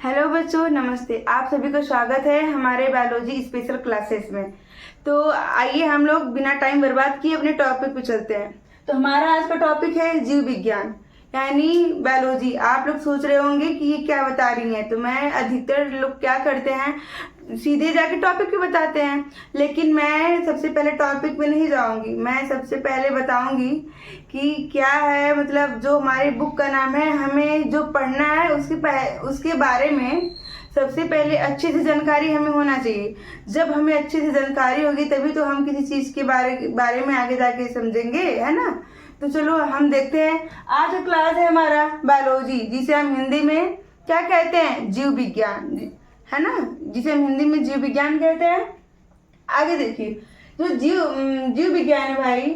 Hello बच्चों, नमस्ते। आप सभी का स्वागत है हमारे बायोलॉजी स्पेशल क्लासेस में। तो आइए हम लोग बिना टाइम बर्बाद किए अपने टॉपिक पे चलते हैं। तो हमारा आज का टॉपिक है जीव विज्ञान यानी बायोलॉजी। आप लोग सोच रहे होंगे कि ये क्या बता रही हैं, तो मैं अधिकतर लोग क्या करते हैं, सीधे जाके टॉपिक पे बताते हैं। लेकिन मैं सबसे पहले टॉपिक पे नहीं जाऊंगी। मैं सबसे पहले बताऊंगी कि क्या है, मतलब जो हमारे बुक का नाम है, हमें जो पढ़ना है उसके बारे में सबसे पहले अच्छे से जानकारी हमें होना चाहिए। जब हमें अच्छे से जानकारी होगी तभी तो हम किसी चीज़ के बारे में आगे जाके समझेंगे, है ना। तो चलो हम देखते हैं। आज का क्लास है हमारा बायोलॉजी, जिसे हम हिंदी में क्या कहते हैं, जीव विज्ञान, है ना, जिसे हम हिंदी में जीव विज्ञान कहते हैं। आगे देखिए, जो जीव विज्ञान है भाई,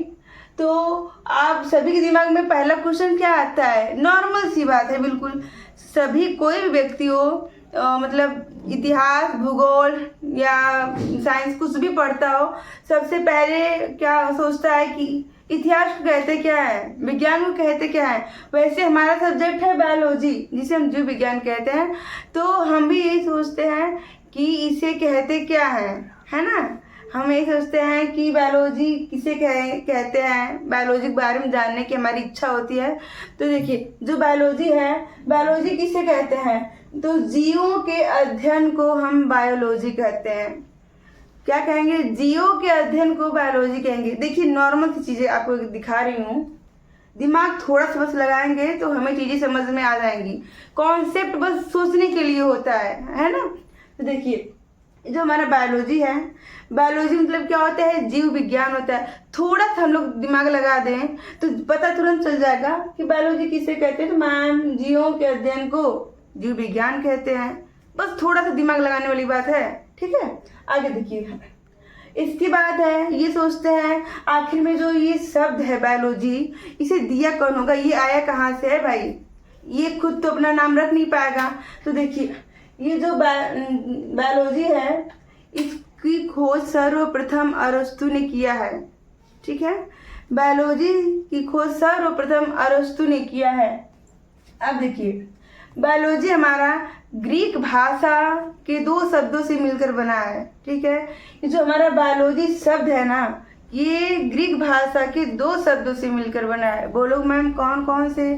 तो आप सभी के दिमाग में पहला क्वेश्चन क्या आता है? नॉर्मल सी बात है, बिल्कुल सभी, कोई भी व्यक्ति हो, मतलब इतिहास, भूगोल या साइंस कुछ भी पढ़ता हो, सबसे पहले क्या सोचता है कि इतिहास को कहते क्या है, विज्ञान को कहते क्या है। वैसे हमारा सब्जेक्ट है बायोलॉजी, जिसे हम जीव विज्ञान कहते हैं। तो हम भी यही सोचते हैं कि इसे कहते क्या है ना। हम यही सोचते हैं कि बायोलॉजी किसे कहते हैं, बायोलॉजी के बारे में जानने की हमारी इच्छा होती है। तो देखिए, जो बायोलॉजी है, बायोलॉजी किसे कहते हैं, तो जीवों के अध्ययन को हम बायोलॉजी कहते हैं। क्या कहेंगे? जीवों के अध्ययन को बायोलॉजी कहेंगे। देखिए, नॉर्मल सी चीजें आपको दिखा रही हूँ, दिमाग थोड़ा सा बस लगाएंगे तो हमें चीजें समझ में आ जाएंगी। कॉन्सेप्ट बस सोचने के लिए होता है ना। तो देखिए, जो हमारा बायोलॉजी है, बायोलॉजी मतलब क्या होता है, जीव विज्ञान होता है। थोड़ा सा हम लोग दिमाग लगा दें तो पता तुरंत चल जाएगा कि बायोलॉजी किसे कहते हैं। तो मैम, जीवों के अध्ययन को जीव विज्ञान कहते हैं। बस थोड़ा सा दिमाग लगाने वाली बात है, ठीक है। आगे देखिए, इसके बाद है, ये सोचते हैं आखिर में जो ये शब्द है बायोलॉजी, इसे दिया कौन होगा, ये आया कहाँ से है भाई। ये खुद तो अपना नाम रख नहीं पाएगा। तो देखिए, ये जो बायोलॉजी है, इसकी खोज सर्वप्रथम अरस्तु ने किया है, ठीक है। बायोलॉजी की खोज सर्वप्रथम अरस्तु ने किया है। अब देखिए, बायोलॉजी हमारा ग्रीक भाषा के दो शब्दों से मिलकर बना है, ठीक है। ये जो हमारा बायोलॉजी शब्द है ना, ये ग्रीक भाषा के दो शब्दों से मिलकर बना है। बोलो मैम, कौन कौन से?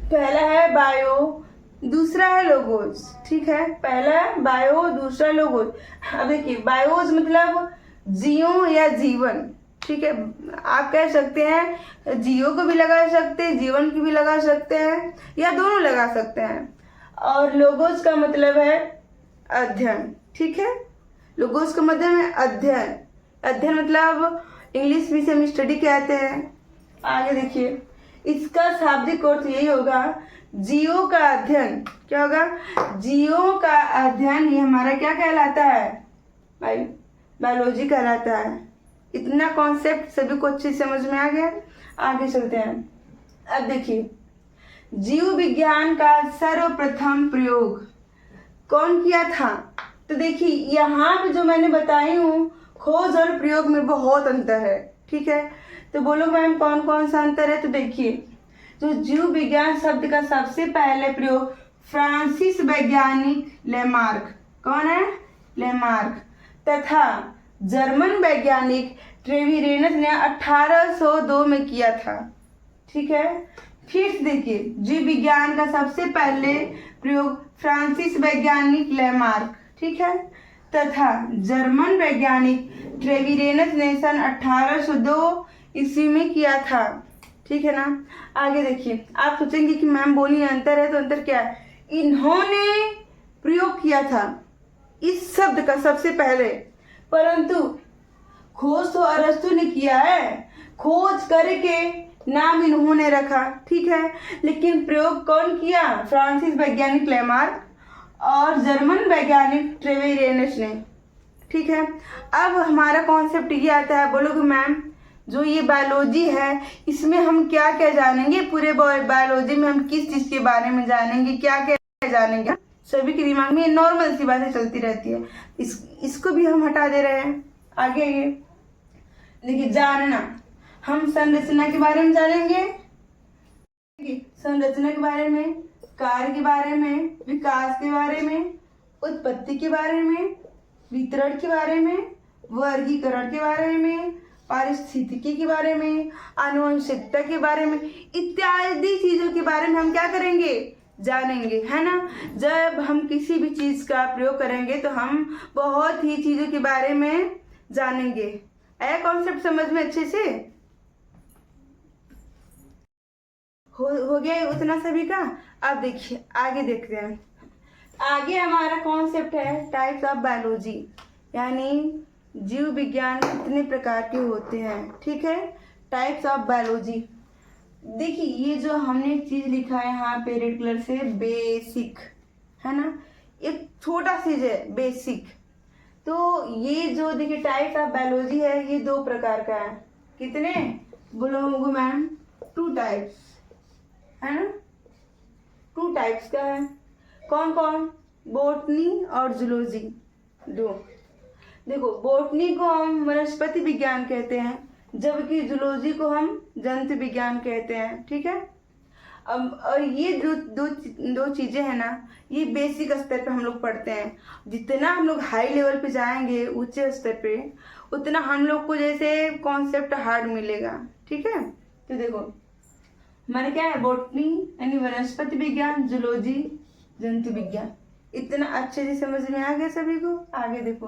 पहला है बायो, दूसरा है लोगोस, ठीक है। पहला है बायो, दूसरा लोगोस। अब देखिए, बायोस मतलब जीव या जीवन, ठीक है। आप कह सकते हैं जियो को भी लगा सकते हैं, जीवन की भी लगा सकते हैं, या दोनों लगा सकते हैं। और लोगोस का मतलब है अध्ययन, ठीक है। लोगोस का मतलब है अध्ययन। अध्ययन मतलब इंग्लिश में से हम स्टडी कहते हैं। आगे देखिए, इसका शाब्दिक अर्थ यही होगा, जीवों का अध्ययन। क्या होगा? जीवों का अध्ययन ही हमारा क्या कहलाता है भाई? बायोलॉजी कहलाता है। इतना कॉन्सेप्ट सभी को अच्छे से समझ में आ गया। आगे चलते हैं। अब देखिए, जीव विज्ञान का सर्वप्रथम प्रयोग कौन किया था? तो देखिए, यहाँ पे जो मैंने बताई हूँ, खोज और प्रयोग में बहुत अंतर है, ठीक है। तो बोलो मैम, कौन कौन सा अंतर है? तो देखिए, जो जीव विज्ञान शब्द का सबसे पहले प्रयोग फ्रांसीसी वैज्ञानिक लेमार्क, कौन है? लेमार्क, तथा जर्मन वैज्ञानिक ट्रेविरेनस ने 1802 में किया था, ठीक है। फिर देखिए, जीव विज्ञान का सबसे पहले प्रयोग फ्रांसीसी वैज्ञानिक लेमार्क, ठीक है, तथा जर्मन वैज्ञानिक ट्रेविरेनस ने सन 1802 ईस्वी में किया था, ठीक है ना। आगे देखिए, आप सोचेंगे कि मैम बोली अंतर है, तो अंतर क्या है? इन्होंने प्रयोग किया था इस शब्द का सबसे पहले, परंतु खोज तो अरस्तु ने किया है। खोज करके नाम इन्होंने रखा, ठीक है, लेकिन प्रयोग कौन किया? फ्रांसीसी वैज्ञानिक लेमार्क और जर्मन वैज्ञानिक ट्रेविरेनस ने, ठीक है। अब हमारा कॉन्सेप्ट ये आता है, बोलोगे मैम, जो ये बायोलॉजी है, इसमें हम क्या क्या जानेंगे? पूरे बायोलॉजी में हम किस चीज के बारे में जानेंगे, क्या क्या जानेंगे? सभी के दिमाग में ये नॉर्मल सी बातें चलती रहती है। इसको भी हम हटा दे रहे हैं। आगे ये देखिए, जानना, हम संरचना के बारे में जानेंगे। संरचना के बारे में कार्य के बारे में, विकास के बारे में, उत्पत्ति के बारे में, वितरण के बारे में, वर्गीकरण के बारे में, पारिस्थितिकी के बारे में, आनुवंशिकता के बारे में, इत्यादि चीज़ों के बारे में हम क्या करेंगे, जानेंगे, है ना। जब हम किसी भी चीज़ का प्रयोग करेंगे तो हम बहुत ही चीज़ों के बारे में जानेंगे। आया कॉन्सेप्ट समझ में अच्छे से? हो गया उतना सभी का। अब देखिए आगे देखते हैं। आगे हमारा कॉन्सेप्ट है टाइप्स ऑफ बायोलॉजी, यानी जीव विज्ञान कितने प्रकार के होते हैं। ठीक है, टाइप्स ऑफ बायोलॉजी। देखिए ये जो हमने चीज लिखा है यहाँ पे रेड कलर से, बेसिक, है ना, एक छोटा चीज है बेसिक। तो ये जो देखिए टाइप्स ऑफ बायोलॉजी है, ये 2 प्रकार का है। कितने बोलोगे मैम? 2 टाइप्स, है ना, 2 टाइप्स का है। कौन कौन? बोटनी और जूलॉजी, 2। देखो बोटनी को हम वनस्पति विज्ञान कहते हैं, जबकि जूलॉजी को हम जंतु विज्ञान कहते हैं। ठीक है। अब और ये दो चीज़ें हैं ना, ये बेसिक स्तर पे हम लोग पढ़ते हैं। जितना हम लोग हाई लेवल पे जाएंगे, ऊंचे स्तर पे, उतना हम लोग को जैसे कॉन्सेप्ट हार्ड मिलेगा। ठीक है। तो देखो हमारे क्या है, बोटनी यानी वनस्पति विज्ञान, जूलॉजी जंतु विज्ञान। इतना अच्छे से समझ में आ गया सभी को? आगे देखो।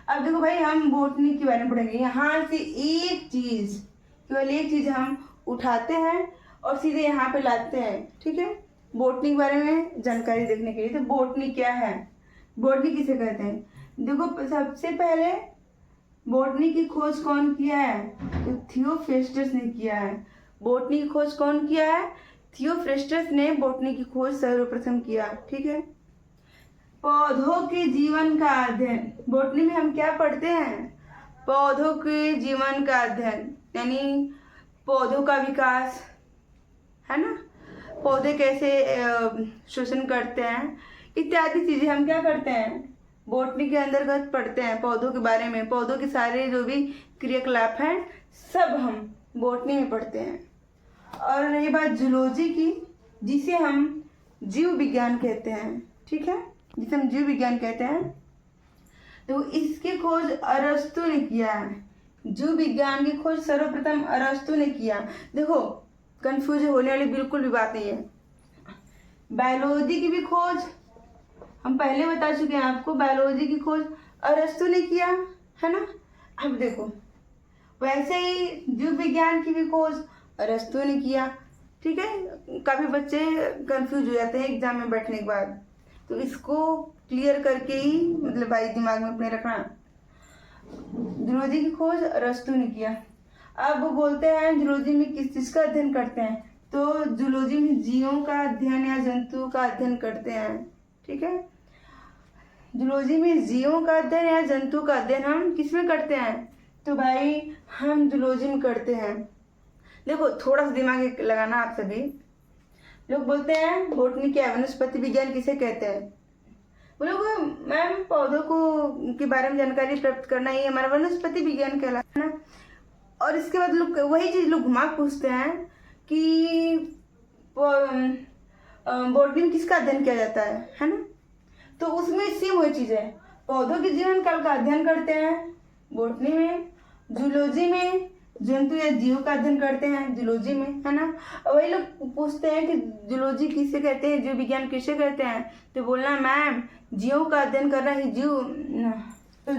अब देखो भाई, हम बोटनी के बारे में पढ़ेंगे। यहाँ से एक चीज, केवल एक चीज हम उठाते हैं और सीधे यहाँ पे लाते हैं। ठीक है। बोटनी के बारे में जानकारी देखने के लिए, तो बोटनी क्या है, बोटनी किसे कहते हैं? देखो सबसे पहले बोटनी की खोज कौन किया है? तो थियोफ्रेस्टस ने किया है। बोटनी की खोज कौन किया है? थियोफ्रेस्टस ने बोटनी की खोज सर्वप्रथम किया। ठीक है। पौधों के जीवन का अध्ययन, बोटनी में हम क्या पढ़ते हैं? पौधों के जीवन का अध्ययन, यानी पौधों का विकास, है ना, पौधे कैसे शोषण करते हैं, इत्यादि चीजें हम क्या करते हैं, बोटनी के अंतर्गत पढ़ते हैं। पौधों के बारे में, पौधों के सारे जो भी क्रियाकलाप हैं सब हम बोटनी में पढ़ते हैं। और रही बात जूलॉजी की, जिसे हम जीव विज्ञान कहते हैं। ठीक है, जिसे हम जीव विज्ञान कहते हैं, तो इसकी खोज अरस्तु ने किया है। जीव विज्ञान की खोज सर्वप्रथम अरस्तु ने किया। देखो कंफ्यूज होने वाली बिल्कुल भी बात नहीं है। बायोलॉजी की भी खोज हम पहले बता चुके हैं आपको, बायोलॉजी की खोज अरस्तु ने किया, है ना। अब देखो वैसे ही जीव विज्ञान की भी खोज अरस्तु ने किया। ठीक है। काफी बच्चे कंफ्यूज हो जाते हैं एग्जाम में बैठने के बाद, तो इसको क्लियर करके ही मतलब भाई दिमाग में अपने रखना। जूलॉजी की खोज अरस्तु ने किया। अब वो बोलते हैं जूलॉजी में किस चीज का अध्ययन करते हैं, तो जूलॉजी में जीवों का अध्ययन या जंतुओं का अध्ययन करते हैं। ठीक है। जूलॉजी में जीवों का अध्ययन या जंतुओं का अध्ययन हम किस में करते हैं? तो भाई हम जूलॉजी में करते हैं। देखो थोड़ा सा दिमाग लगाना आप सभी लोग। बोलते हैं बोटनी क्या है, वनस्पति विज्ञान किसे कहते हैं? वो लोग मैम पौधों को के बारे में जानकारी प्राप्त करना ही हमारा वनस्पति विज्ञान कहलाता है ना। और इसके बाद लोग वही चीज लोग घुमा पूछते हैं कि बोटनी में किसका अध्ययन किया जाता है ना। तो उसमें सेम वही चीज है, पौधों के जीवन काल का अध्ययन करते हैं बोटनी में, जूलॉजी में जंतु या जीव का अध्ययन करते हैं जूलॉजी में, है ना। वही लोग पूछते हैं कि जूलॉजी किसे कहते हैं, जीव विज्ञान किसे कहते हैं, तो बोलना मैम जीवों का अध्ययन करना ही जीव, तो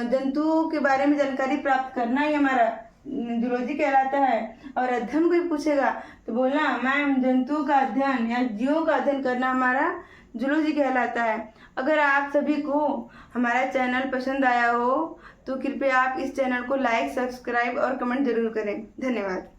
जंतुओं के बारे में जानकारी प्राप्त करना ही हमारा जूलॉजी कहलाता है। और अध्ययन कोई पूछेगा तो बोलना मैम जंतुओं का अध्ययन या जीवों का अध्ययन करना हमारा जूलॉजी कहलाता है। अगर आप सभी को हमारा चैनल पसंद आया हो तो कृपया आप इस चैनल को लाइक, सब्सक्राइब और कमेंट जरूर करें। धन्यवाद।